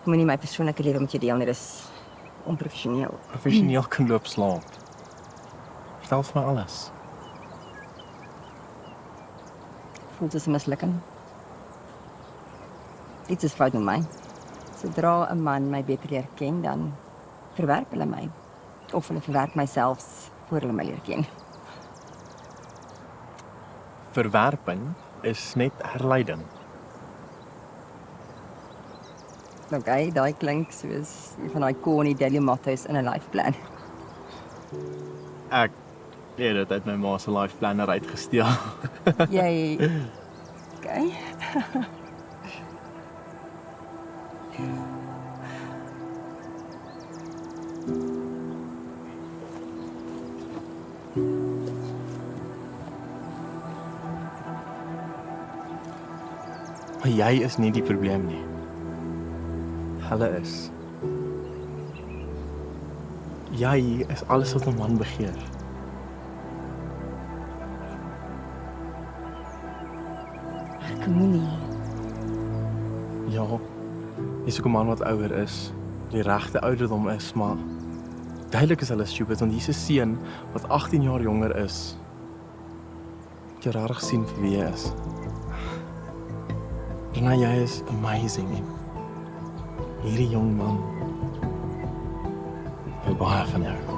moenie my persoonlike lewe met jou deel nie, dis onprofessioneel. Professioneel kan loop slaap. Vertel vir my alles. Voel soos 'n mislukking. Iets is fout met my. Sodra 'n man my beter leer ken, dan verwerp hulle my. Of hulle verwerp my selfs voor hulle my leer ken. Verwerping is net herleiding. Okay, daai klink soos een van daai corny daily mottos in 'n life plan. Ek het dit uit my ma se life planner uitgesteel. Jy... Okay. Maar jy is nie die probleem nie. Hulle is. Jy is alles wat 'n man begeer. Ek moenie. Ja, jy's ook 'n man wat ouer is, die regte ouderdom is, maar duidelik is hulle stupid, want hier's 'n seun wat 18 jaar jonger is. Jy rarig sien vir wie hy is. Rena, jy is amazing. Hierdie jong man. Wil baie van jou.